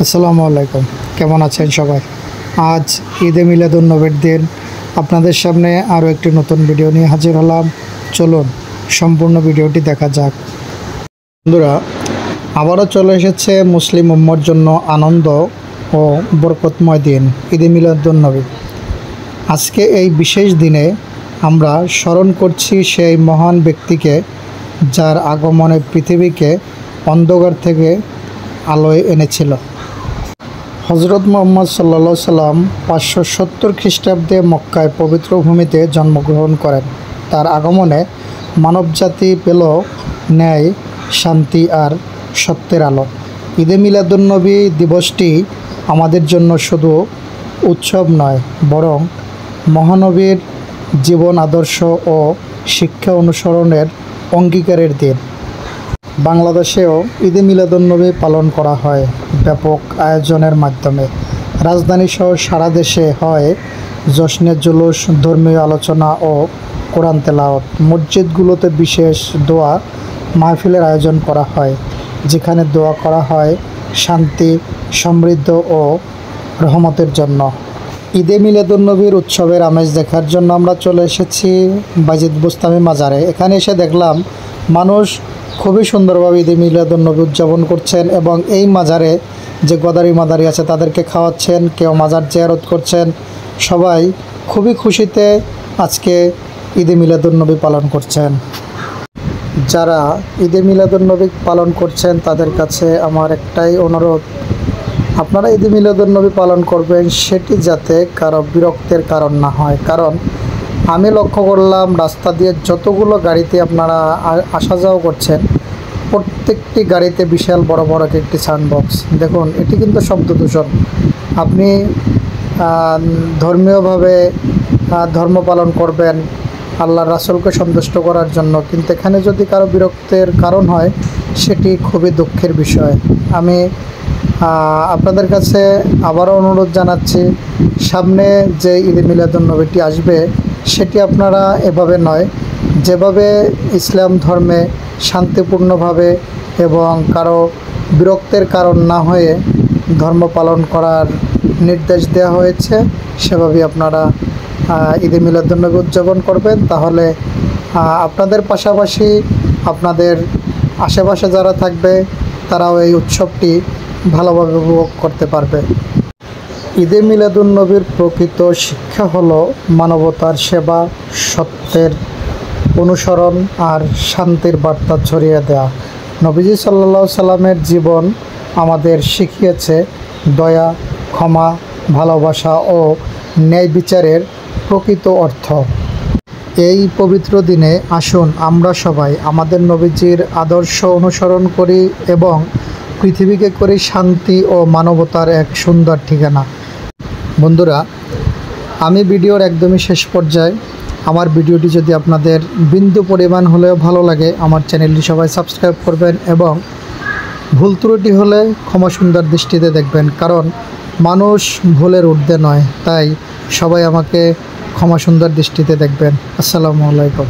আসসালামু আলাইকুম। কেমন আছেন সবাই? আজ ঈদে মিলাদুন্নবীর দিন আপনাদের সামনে আরও একটি নতুন ভিডিও নিয়ে হাজির হলাম। চলুন সম্পূর্ণ ভিডিওটি দেখা যাক। বন্ধুরা, আবারও চলে এসেছে মুসলিম উম্মার জন্য আনন্দ ও বরকতময় দিন ঈদে মিলাদুন্নবী। আজকে এই বিশেষ দিনে আমরা স্মরণ করছি সেই মহান ব্যক্তিকে, যার আগমনে পৃথিবীকে অন্ধকার থেকে আলোয় এনেছিল। হজরত মুহাম্মদ সাল্লাল্লাহু সাল্লাম 570 খ্রিস্টাব্দে মক্কায় পবিত্র ভূমিতে জন্মগ্রহণ করেন। তার আগমনে মানবজাতি পেল ন্যায়, শান্তি আর সত্যের আলো। ঈদে মিলাদুন্নবী দিবসটি আমাদের জন্য শুধু উৎসব নয়, বরং মহানবীর জীবন আদর্শ ও শিক্ষা অনুসরণের অঙ্গীকারের দিন। বাংলাদেশেও ঈদে মিলাদুন্নবী পালন করা হয় ব্যাপক আয়োজনের মাধ্যমে। রাজধানীসহ সারা দেশে হয় জশ্নে জুলুস, ধর্মীয় আলোচনা ও কোরআন তেলাওয়াত। মসজিদগুলোতে বিশেষ দোয়া মাহফিলের আয়োজন করা হয়, যেখানে দোয়া করা হয় শান্তি, সমৃদ্ধি ও রহমতের জন্য। ঈদে মিলাদুন্নবীর উৎসবের আমেজ দেখার জন্য আমরা চলে এসেছি বাজিদ বুস্তামি মাজারে। এখানে এসে দেখলাম মানুষ খুবই সুন্দরভাবে ঈদে মিলাদুন্নবী উদযাপন করছেন এবং এই মাজারে যে গদারি মাদারি আছে তাদেরকে খাওয়াচ্ছেন, কেউ মাজার জিয়ারত করছেন। সবাই খুবই খুশিতে আজকে ঈদে মিলাদুন্নবী পালন করছেন। যারা ঈদে মিলাদুন্নবী পালন করছেন তাদের কাছে আমার একটাই অনুরোধ, আপনারা ঈদে মিলাদুন্নবী পালন করবেন, সেটি যাতে কারো বিরক্তের কারণ না হয়। কারণ আমি লক্ষ্য করলাম রাস্তা দিয়ে যতগুলো গাড়িতে আপনারা আসা যাওয়া করছেন, প্রত্যেকটি গাড়িতে বিশাল বড় বড় একটি সাউন্ড বক্স। দেখুন, এটি কিন্তু শব্দ দূষণ। আপনি ধর্মীয়ভাবে ধর্ম পালন করবেন আল্লাহর রাসূলকে সন্তুষ্ট করার জন্য, কিন্তু এখানে যদি কারো বিরক্তের কারণ হয় সেটি খুবই দুঃখের বিষয়। আমি আপনাদের কাছে আবারও অনুরোধ জানাচ্ছি, সামনে যে ঈদে মিলাদুন্নবীটি আসবে সেটি আপনারা এভাবে নয়, যেভাবে ইসলাম ধর্মে শান্তিপূর্ণভাবে এবং কারো বিরক্তের কারণ না হয়ে ধর্ম পালন করার নির্দেশ দেওয়া হয়েছে, সেভাবেই আপনারা ঈদে মিলাদুন্নবী উদযাপন করবেন। তাহলে আপনাদের পাশাপাশি আপনাদের আশেপাশে যারা থাকবে তারাও এই উৎসবটি ভালোভাবে উপভোগ করতে পারবে। ঈদে মিলাদুন্নবীর প্রকৃত শিক্ষা হলো মানবতার সেবা, সত্যের অনুসরণ আর শান্তির বার্তা ছড়িয়ে দেওয়া। নবীজি সাল্লাল্লাহু সাল্লামের জীবন আমাদের শিখিয়েছে দয়া, ক্ষমা, ভালোবাসা ও ন্যায় বিচারের প্রকৃত অর্থ। এই পবিত্র দিনে আসুন আমরা সবাই আমাদের নবীজির আদর্শ অনুসরণ করি এবং পৃথিবীকে করি শান্তি ও মানবতার এক সুন্দর ঠিকানা। বন্ধুরা, আমি ভিডিওর একদমই শেষ পর্যায়ে, আমার ভিডিওটি যদি আপনাদের বিন্দু পরিমাণ হলেও ভালো লাগে, আমার চ্যানেলটি সবাই সাবস্ক্রাইব করবেন এবং ভুল ত্রুটি হলে ক্ষমা সুন্দর দৃষ্টিতে দেখবেন। কারণ মানুষ ভুলের ঊর্ধ্বে নয়, তাই সবাই আমাকে ক্ষমা সুন্দর দৃষ্টিতে দেখবেন। আসসালামু আলাইকুম।